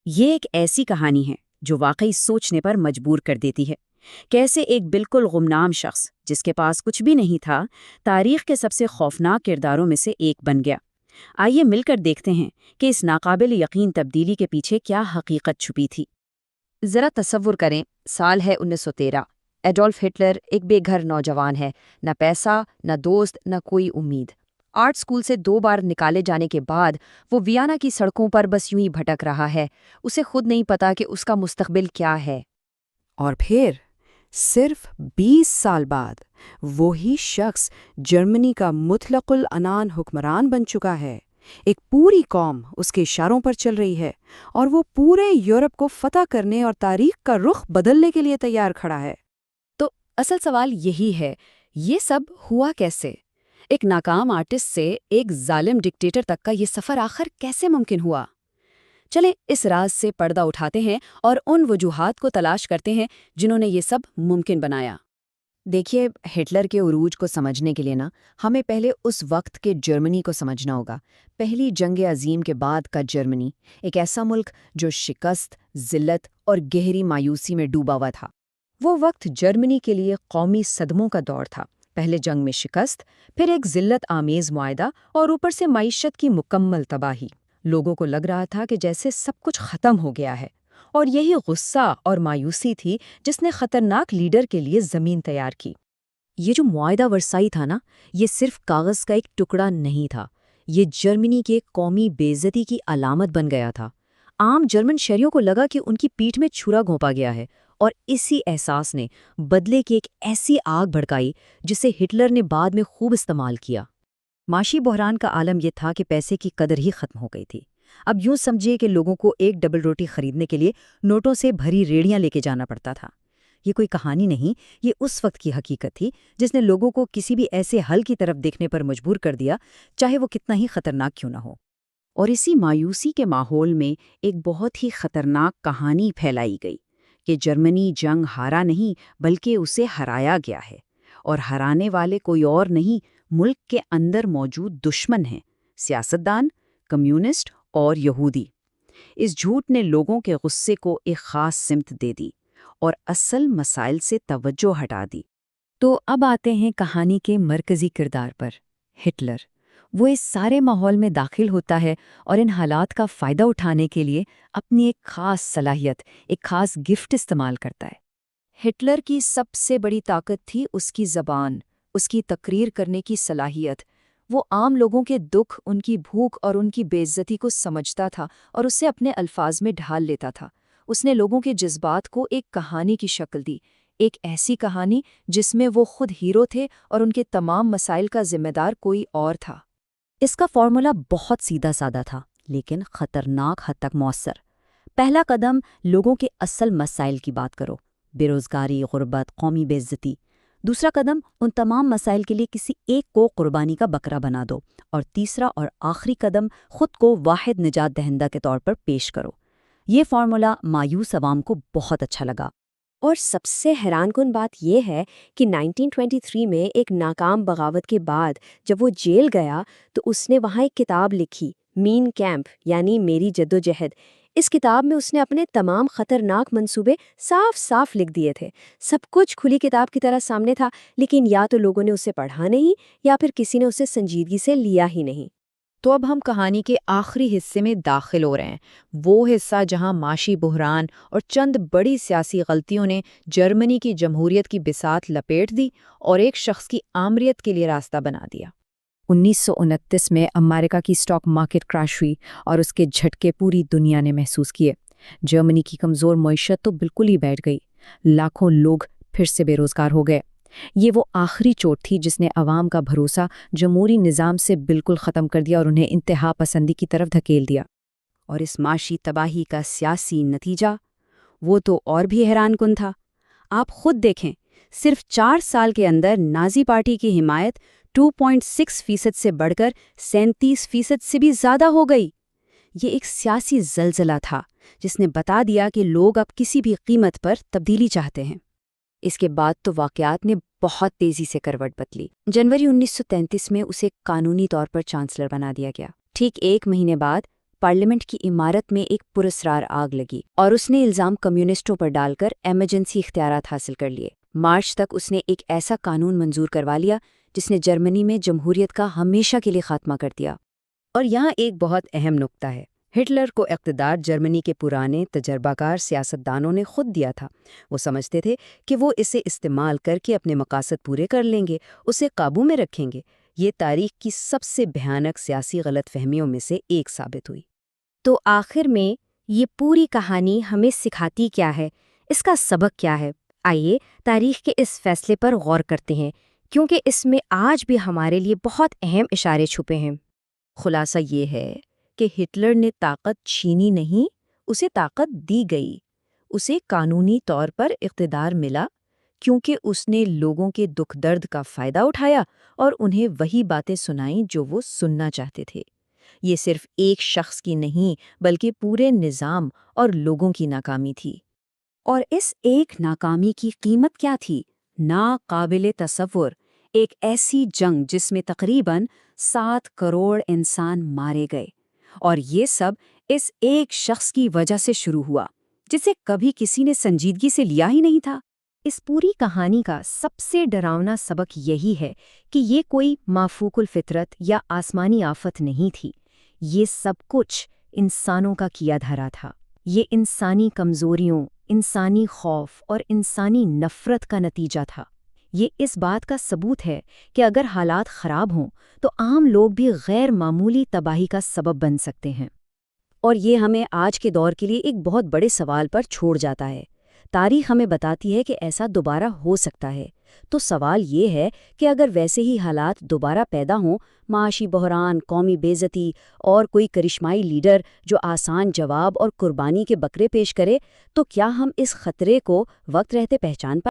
یہ ایک ایسی کہانی ہے جو واقعی سوچنے پر مجبور کر دیتی ہے۔ کیسے ایک بالکل گمنام شخص جس کے پاس کچھ بھی نہیں تھا، تاریخ کے سب سے خوفناک کرداروں میں سے ایک بن گیا۔ آئیے مل کر دیکھتے ہیں کہ اس ناقابل یقین تبدیلی کے پیچھے کیا حقیقت چھپی تھی۔ ذرا تصور کریں، سال ہے 1913۔ ایڈولف ہٹلر ایک بے گھر نوجوان ہے، نہ پیسہ، نہ دوست، نہ کوئی امید۔ آرٹ اسکول سے 2 بار نکالے جانے کے بعد وہ ویانا کی سڑکوں پر بس یوں ہی بھٹک رہا ہے۔ اسے خود نہیں پتا کہ اس کا مستقبل کیا ہے۔ اور پھر صرف 20 سال بعد وہی شخص جرمنی کا مطلق العنان حکمران بن چکا ہے۔ ایک پوری قوم اس کے اشاروں پر چل رہی ہے اور وہ پورے یورپ کو فتح کرنے اور تاریخ کا رخ بدلنے کے لیے تیار کھڑا ہے۔ تو اصل سوال یہی ہے، یہ سب ہوا کیسے؟ ایک ناکام آرٹسٹ سے ایک ظالم ڈکٹیٹر تک کا یہ سفر آخر کیسے ممکن ہوا؟ چلیں اس راز سے پردہ اٹھاتے ہیں اور ان وجوہات کو تلاش کرتے ہیں جنہوں نے یہ سب ممکن بنایا۔ دیکھیے، ہٹلر کے عروج کو سمجھنے کے لیے ہمیں پہلے اس وقت کے جرمنی کو سمجھنا ہوگا۔ پہلی جنگ عظیم کے بعد کا جرمنی، ایک ایسا ملک جو شکست، ذلت اور گہری مایوسی میں ڈوبا ہوا تھا۔ وہ وقت جرمنی کے لیے قومی صدموں کا دور تھا۔ پہلے جنگ میں شکست، پھر ایک ذلت آمیز معاہدہ اور اوپر سے معیشت کی مکمل تباہی۔ لوگوں کو لگ رہا تھا کہ جیسے سب کچھ ختم ہو گیا ہے، اور یہی غصہ اور مایوسی تھی جس نے خطرناک لیڈر کے لیے زمین تیار کی۔ یہ جو معاہدہ ورسائی تھا یہ صرف کاغذ کا ایک ٹکڑا نہیں تھا، یہ جرمنی کے قومی بے عزتی کی علامت بن گیا تھا۔ عام جرمن شہریوں کو لگا کہ ان کی پیٹھ میں چھرا گھونپا گیا ہے، اور اسی احساس نے بدلے کی ایک ایسی آگ بھڑکائی جسے ہٹلر نے بعد میں خوب استعمال کیا۔ معاشی بحران کا عالم یہ تھا کہ پیسے کی قدر ہی ختم ہو گئی تھی۔ اب یوں سمجھیے کہ لوگوں کو ایک ڈبل روٹی خریدنے کے لیے نوٹوں سے بھری ریڑیاں لے کے جانا پڑتا تھا۔ یہ کوئی کہانی نہیں، یہ اس وقت کی حقیقت تھی جس نے لوگوں کو کسی بھی ایسے حل کی طرف دیکھنے پر مجبور کر دیا، چاہے وہ کتنا ہی خطرناک کیوں نہ ہو۔ اور اسی مایوسی کے ماحول میں ایک بہت ہی خطرناک کہانی پھیلائی گئی کہ جرمنی جنگ ہارا نہیں بلکہ اسے ہرایا گیا ہے، اور ہرانے والے کوئی اور نہیں، ملک کے اندر موجود دشمن ہیں، سیاستدان، کمیونسٹ اور یہودی۔ اس جھوٹ نے لوگوں کے غصے کو ایک خاص سمت دے دی اور اصل مسائل سے توجہ ہٹا دی۔ تو اب آتے ہیں کہانی کے مرکزی کردار پر، ہٹلر۔ وہ اس سارے ماحول میں داخل ہوتا ہے اور ان حالات کا فائدہ اٹھانے کے لیے اپنی ایک خاص صلاحیت، ایک خاص گفٹ استعمال کرتا ہے۔ ہٹلر کی سب سے بڑی طاقت تھی اس کی زبان، اس کی تقریر کرنے کی صلاحیت۔ وہ عام لوگوں کے دکھ، ان کی بھوک اور ان کی بے عزتی کو سمجھتا تھا اور اسے اپنے الفاظ میں ڈھال لیتا تھا۔ اس نے لوگوں کے جذبات کو ایک کہانی کی شکل دی، ایک ایسی کہانی جس میں وہ خود ہیرو تھے اور ان کے تمام مسائل کا ذمہ دار کوئی اور تھا۔ اس کا فارمولا بہت سیدھا سادہ تھا، لیکن خطرناک حد تک مؤثر۔ پہلا قدم، لوگوں کے اصل مسائل کی بات کرو، بے روزگاری، غربت، قومی بے عزتی۔ دوسرا قدم، ان تمام مسائل کے لیے کسی ایک کو قربانی کا بکرا بنا دو۔ اور تیسرا اور آخری قدم، خود کو واحد نجات دہندہ کے طور پر پیش کرو۔ یہ فارمولا مایوس عوام کو بہت اچھا لگا۔ اور سب سے حیران کن بات یہ ہے کہ 1923 میں ایک ناکام بغاوت کے بعد جب وہ جیل گیا تو اس نے وہاں ایک کتاب لکھی، مین کیمپ، یعنی میری جدوجہد۔ اس کتاب میں اس نے اپنے تمام خطرناک منصوبے صاف صاف لکھ دیے تھے۔ سب کچھ کھلی کتاب کی طرح سامنے تھا، لیکن یا تو لوگوں نے اسے پڑھا نہیں یا پھر کسی نے اسے سنجیدگی سے لیا ہی نہیں۔ تو اب ہم کہانی کے آخری حصے میں داخل ہو رہے ہیں، وہ حصہ جہاں معاشی بحران اور چند بڑی سیاسی غلطیوں نے جرمنی کی جمہوریت کی بساط لپیٹ دی اور ایک شخص کی آمریت کے لیے راستہ بنا دیا۔ 1929 میں امریکہ کی سٹاک مارکیٹ کریش ہوئی اور اس کے جھٹکے پوری دنیا نے محسوس کیے۔ جرمنی کی کمزور معیشت تو بالکل ہی بیٹھ گئی، لاکھوں لوگ پھر سے بے روزگار ہو گئے۔ یہ وہ آخری چوٹ تھی جس نے عوام کا بھروسہ جمہوری نظام سے بالکل ختم کر دیا اور انہیں انتہا پسندی کی طرف دھکیل دیا۔ اور اس معاشی تباہی کا سیاسی نتیجہ، وہ تو اور بھی حیران کن تھا۔ آپ خود دیکھیں، صرف 4 سال کے اندر نازی پارٹی کی حمایت 2.6% سے بڑھ کر 37% سے بھی زیادہ ہو گئی۔ یہ ایک سیاسی زلزلہ تھا جس نے بتا دیا کہ لوگ اب کسی بھی قیمت پر تبدیلی چاہتے ہیں۔ اس کے بعد تو واقعات نے بہت تیزی سے کروٹ بدلی۔ جنوری 1933 میں اسے قانونی طور پر چانسلر بنا دیا گیا۔ ٹھیک 1 مہینے بعد پارلیمنٹ کی عمارت میں ایک پراسرار آگ لگی اور اس نے الزام کمیونسٹوں پر ڈال کر ایمرجنسی اختیارات حاصل کر لیے۔ مارچ تک اس نے ایک ایسا قانون منظور کروا لیا جس نے جرمنی میں جمہوریت کا ہمیشہ کے لیے خاتمہ کر دیا۔ اور یہاں ایک بہت اہم نقطہ ہے، ہٹلر کو اقتدار جرمنی کے پرانے تجربہ کار سیاستدانوں نے خود دیا تھا۔ وہ سمجھتے تھے کہ وہ اسے استعمال کر کے اپنے مقاصد پورے کر لیں گے، اسے قابو میں رکھیں گے۔ یہ تاریخ کی سب سے بھیانک سیاسی غلط فہمیوں میں سے ایک ثابت ہوئی۔ تو آخر میں یہ پوری کہانی ہمیں سکھاتی کیا ہے؟ اس کا سبق کیا ہے؟ آئیے تاریخ کے اس فیصلے پر غور کرتے ہیں، کیونکہ اس میں آج بھی ہمارے لیے بہت اہم اشارے چھپے ہیں۔ خلاصہ یہ ہے کہ ہٹلر نے طاقت چھینی نہیں، اسے طاقت دی گئی۔ اسے قانونی طور پر اقتدار ملا کیونکہ اس نے لوگوں کے دکھ درد کا فائدہ اٹھایا اور انہیں وہی باتیں سنائیں جو وہ سننا چاہتے تھے۔ یہ صرف ایک شخص کی نہیں بلکہ پورے نظام اور لوگوں کی ناکامی تھی۔ اور اس ایک ناکامی کی قیمت کیا تھی؟ ناقابل تصور، ایک ایسی جنگ جس میں تقریباً 7 کروڑ انسان مارے گئے، اور یہ سب اس ایک شخص کی وجہ سے شروع ہوا جسے کبھی کسی نے سنجیدگی سے لیا ہی نہیں تھا۔ اس پوری کہانی کا سب سے ڈراؤنا سبق یہی ہے کہ یہ کوئی مافوق الفطرت یا آسمانی آفت نہیں تھی، یہ سب کچھ انسانوں کا کیا دھرا تھا۔ یہ انسانی کمزوریوں، انسانی خوف اور انسانی نفرت کا نتیجہ تھا۔ یہ اس بات کا ثبوت ہے کہ اگر حالات خراب ہوں تو عام لوگ بھی غیر معمولی تباہی کا سبب بن سکتے ہیں۔ اور یہ ہمیں آج کے دور کے لیے ایک بہت بڑے سوال پر چھوڑ جاتا ہے۔ تاریخ ہمیں بتاتی ہے کہ ایسا دوبارہ ہو سکتا ہے، تو سوال یہ ہے کہ اگر ویسے ہی حالات دوبارہ پیدا ہوں، معاشی بحران، قومی بے عزتی اور کوئی کرشمائی لیڈر جو آسان جواب اور قربانی کے بکرے پیش کرے، تو کیا ہم اس خطرے کو وقت رہتے پہچان پائیں؟